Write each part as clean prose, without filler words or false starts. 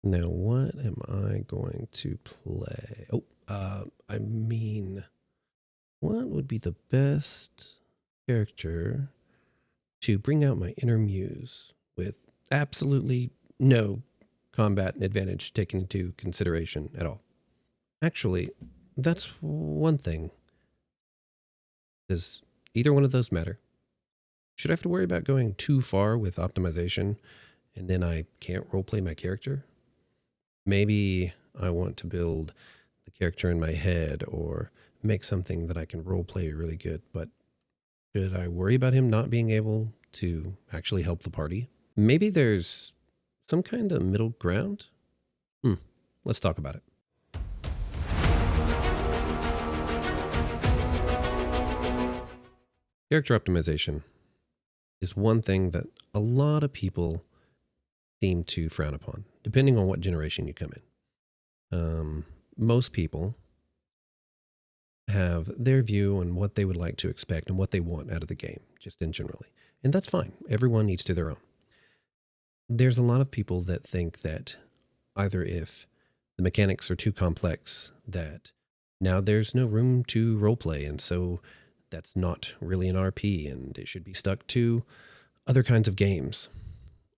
Now, what am I going to play? What would be the best character to bring out my inner muse with absolutely no combat advantage taken into consideration at all? Actually, that's one thing. Does either one of those matter? Should I have to worry about going too far with optimization and then I can't roleplay my character? Maybe I want to build the character in my head or make something that I can roleplay really good, but should I worry about him not being able to actually help the party? Maybe there's some kind of middle ground? Let's talk about it. Character optimization is one thing that a lot of people seem to frown upon, depending on what generation you come in. Most people have their view on what they would like to expect and what they want out of the game, just in generally. And that's fine. Everyone needs to their own. There's a lot of people that think that either if the mechanics are too complex, that now there's no room to roleplay, and so that's not really an RP and it should be stuck to other kinds of games.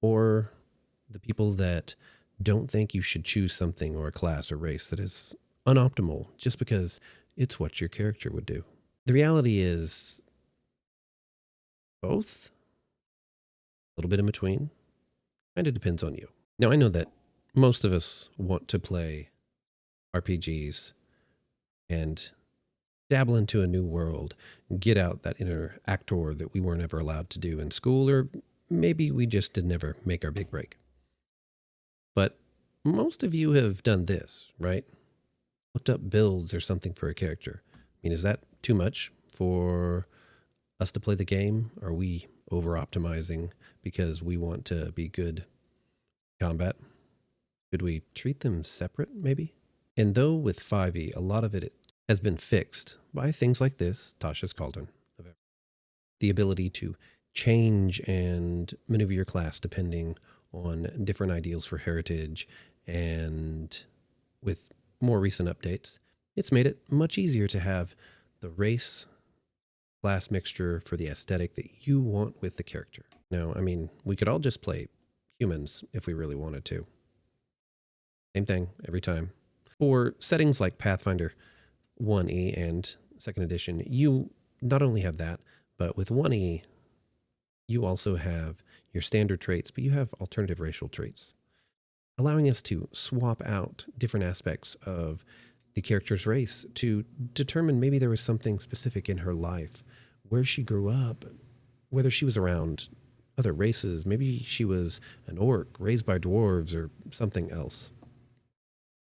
Or the people that don't think you should choose something or a class or race that is unoptimal just because it's what your character would do. The reality is both, a little bit in between. Kind of depends on you. Now, I know that most of us want to play RPGs and dabble into a new world, get out that inner actor that we weren't ever allowed to do in school, or maybe we just did never make our big break. But most of you have done this, right? Looked up builds or something for a character. I mean, is that too much for us to play the game? Are we over optimizing because we want to be good combat? Could we treat them separate, maybe? And though with 5e, a lot of it has been fixed by things like this, Tasha's Cauldron, the ability to change and maneuver your class depending on different ideals for heritage, and with more recent updates, it's made it much easier to have the race class mixture for the aesthetic that you want with the character. Now, I mean, we could all just play humans if we really wanted to. Same thing every time. For settings like Pathfinder 1E and 2nd edition, you not only have that, but with 1E, you also have your standard traits, but you have alternative racial traits, allowing us to swap out different aspects of the character's race to determine maybe there was something specific in her life, where she grew up, whether she was around other races, maybe she was an orc raised by dwarves or something else.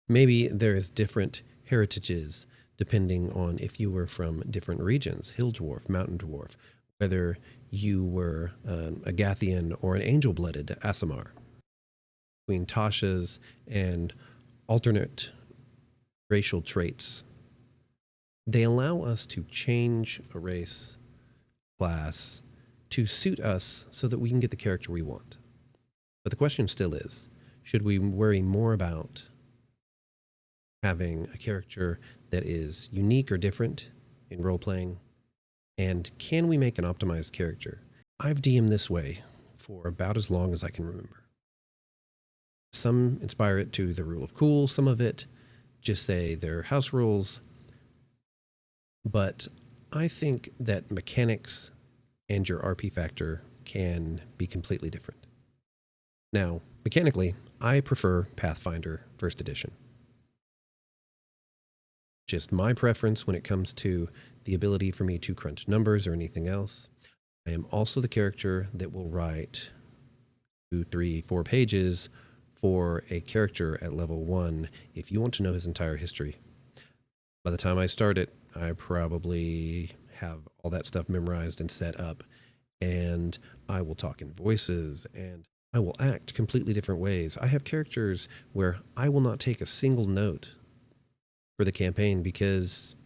Maybe there is different heritages depending on if you were from different regions, hill dwarf, mountain dwarf, whether you were a Gathian or an angel-blooded Aasimar. Between Tasha's and alternate racial traits, they allow us to change a race, class, to suit us so that we can get the character we want. But the question still is, should we worry more about having a character that is unique or different in role-playing? And can we make an optimized character? I've DM'd this way for about as long as I can remember. Some inspire it to the rule of cool, some of it just say they're house rules. But I think that mechanics and your RP factor can be completely different. Now, mechanically, I prefer Pathfinder 1st edition. Just my preference when it comes to the ability for me to crunch numbers or anything else. I am also the character that will write 2, 3, 4 pages for a character at level 1 if you want to know his entire history. By the time I start it, I probably have all that stuff memorized and set up, and I will talk in voices, and I will act completely different ways. I have characters where I will not take a single note for the campaign because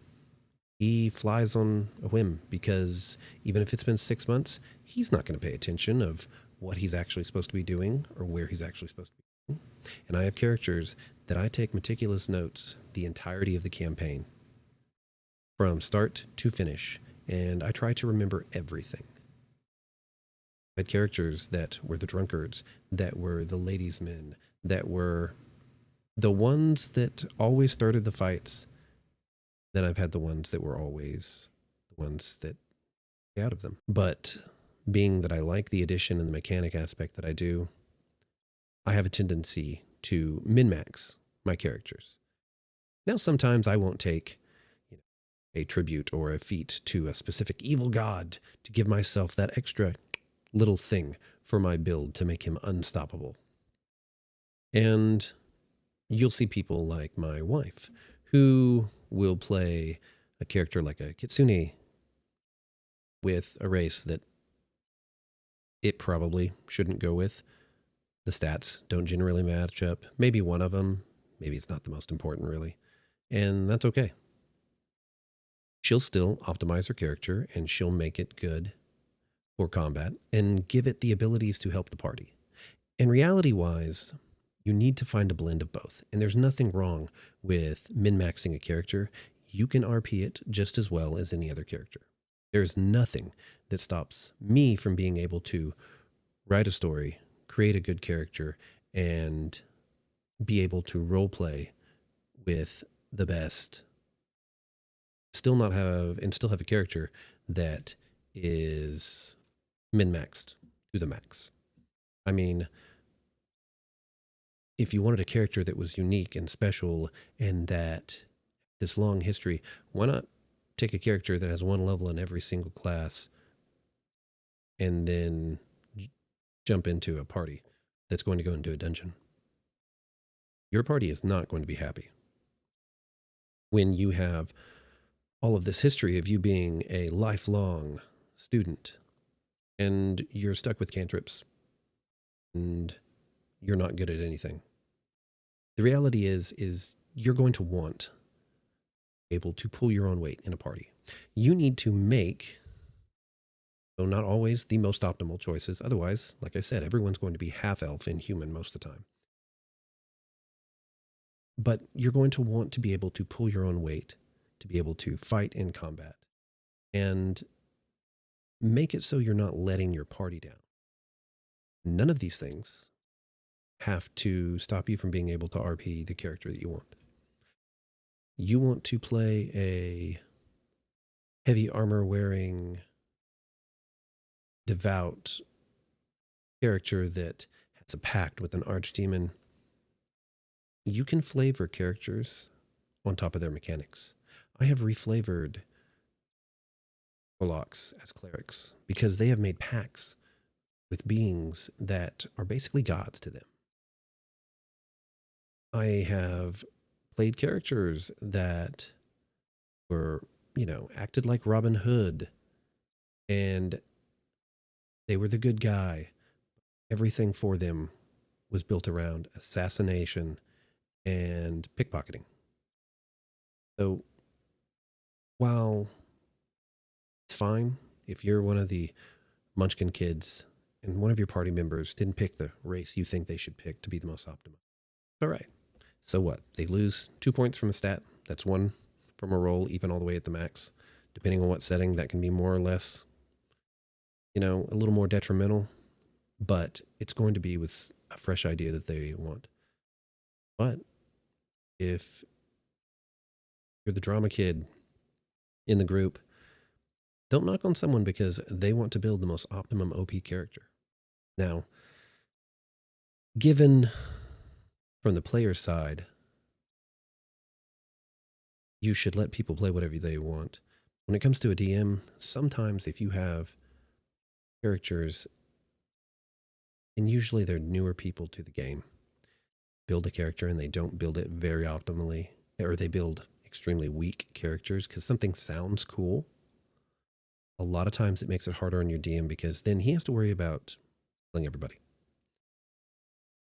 he flies on a whim, because even if it's been 6 months, he's not going to pay attention of what he's actually supposed to be doing or where he's actually supposed to be. And I have characters that I take meticulous notes the entirety of the campaign, from start to finish, and I try to remember everything. I had characters that were the drunkards, that were the ladies' men, that were the ones that always started the fights. Then I've had the ones that were always the ones that get out of them. But being that I like the addition and the mechanic aspect that I do, I have a tendency to min-max my characters. Now, sometimes I won't take a tribute or a feat to a specific evil god to give myself that extra little thing for my build to make him unstoppable. And you'll see people like my wife who will play a character like a kitsune with a race that it probably shouldn't go with. The stats don't generally match up. Maybe one of them, maybe it's not the most important really. And that's okay. She'll still optimize her character and she'll make it good for combat and give it the abilities to help the party. And reality-wise, you need to find a blend of both. And there's nothing wrong with min-maxing a character. You can RP it just as well as any other character. There's nothing that stops me from being able to write a story, create a good character, and be able to roleplay with the best. Still have a character that is min-maxed to the max. I mean, if you wanted a character that was unique and special and that this long history, why not take a character that has one level in every single class and then jump into a party that's going to go into a dungeon? Your party is not going to be happy when you have all of this history of you being a lifelong student and you're stuck with cantrips and you're not good at anything. The reality is you're going to want able to pull your own weight in a party. You need to make, though not always the most optimal choices. Otherwise, like I said, everyone's going to be half elf and human most of the time. But you're going to want to be able to pull your own weight, to be able to fight in combat, and make it so you're not letting your party down. None of these things have to stop you from being able to RP the character that you want. You want to play a heavy armor wearing, devout character that has a pact with an archdemon. You can flavor characters on top of their mechanics. I have reflavored warlocks as clerics because they have made pacts with beings that are basically gods to them. I have played characters that were, acted like Robin Hood, and they were the good guy. Everything for them was built around assassination and pickpocketing. So while it's fine if you're one of the Munchkin kids and one of your party members didn't pick the race you think they should pick to be the most optimal, all right. So what? They lose 2 points from a stat. That's 1 from a roll, even all the way at the max. Depending on what setting, that can be more or less, a little more detrimental. But it's going to be with a fresh idea that they want. But if you're the drama kid in the group, don't knock on someone because they want to build the most optimum OP character. Now, given from the player's side, you should let people play whatever they want. When it comes to a DM, sometimes if you have characters, and usually they're newer people to the game, build a character and they don't build it very optimally, or they build extremely weak characters because something sounds cool, a lot of times it makes it harder on your DM because then he has to worry about killing everybody.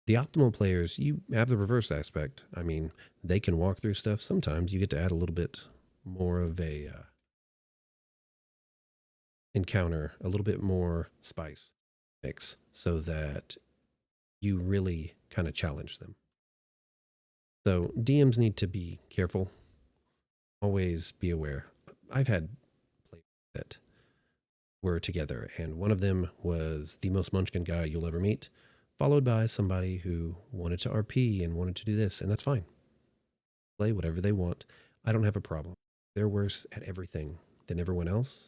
The optimal players, you have the reverse aspect. I mean, they can walk through stuff. Sometimes you get to add a little bit more of a encounter, a little bit more spice mix so that you really kind of challenge them. So DMs need to be careful. Always be aware. I've had players that were together, and one of them was the most munchkin guy you'll ever meet, followed by somebody who wanted to RP and wanted to do this, and that's fine. Play whatever they want. I don't have a problem. They're worse at everything than everyone else.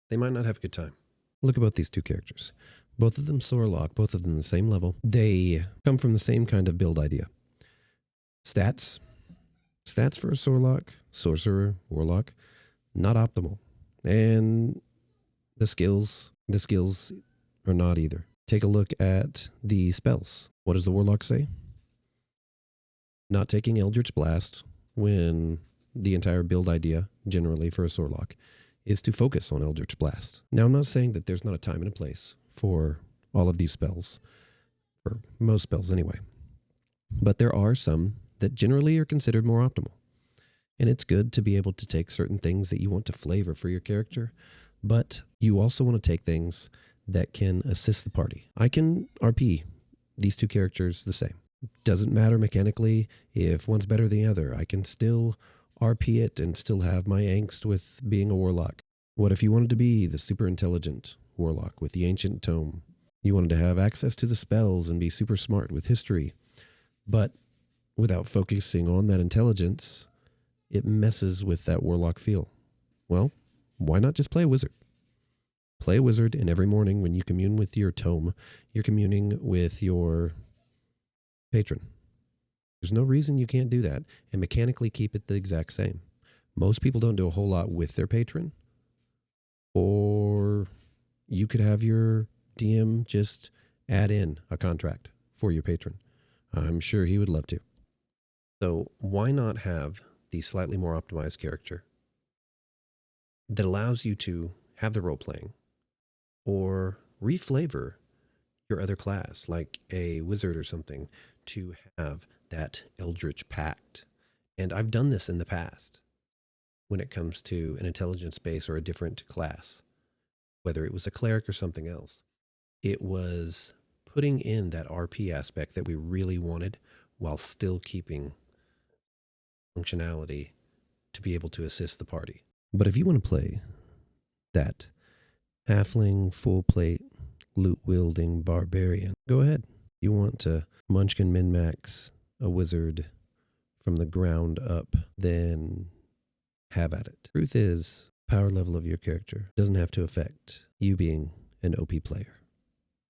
They might not have a good time. Look about these two characters. Both of them Sorlock, both of them the same level. They come from the same kind of build idea. Stats for a Sorlock, Sorcerer, Warlock, not optimal. And the skills are not either. Take a look at the spells. What does the Warlock say? Not taking Eldritch Blast when the entire build idea, generally for a Sorlock, is to focus on Eldritch Blast. Now, I'm not saying that there's not a time and a place for all of these spells, for most spells anyway. But there are some that generally are considered more optimal. And it's good to be able to take certain things that you want to flavor for your character, but you also want to take things that can assist the party. I can RP these two characters the same. Doesn't matter mechanically if one's better than the other. I can still RP it and still have my angst with being a warlock. What if you wanted to be the super intelligent warlock with the ancient tome? You wanted to have access to the spells and be super smart with history, but without focusing on that intelligence, it messes with that warlock feel. Well, why not just play a wizard? Play a wizard, and every morning when you commune with your tome, you're communing with your patron. There's no reason you can't do that and mechanically keep it the exact same. Most people don't do a whole lot with their patron, or you could have your DM just add in a contract for your patron. I'm sure he would love to. So why not have the slightly more optimized character that allows you to have the role playing or reflavor your other class, like a wizard or something, to have that Eldritch Pact. And I've done this in the past when it comes to an intelligence base or a different class, whether it was a cleric or something else. It was putting in that RP aspect that we really wanted while still keeping functionality to be able to assist the party. But if you want to play that halfling, full plate, loot wielding barbarian, go ahead. You want to munchkin min-max a wizard from the ground up, then have at it. Truth is, power level of your character doesn't have to affect you being an OP player.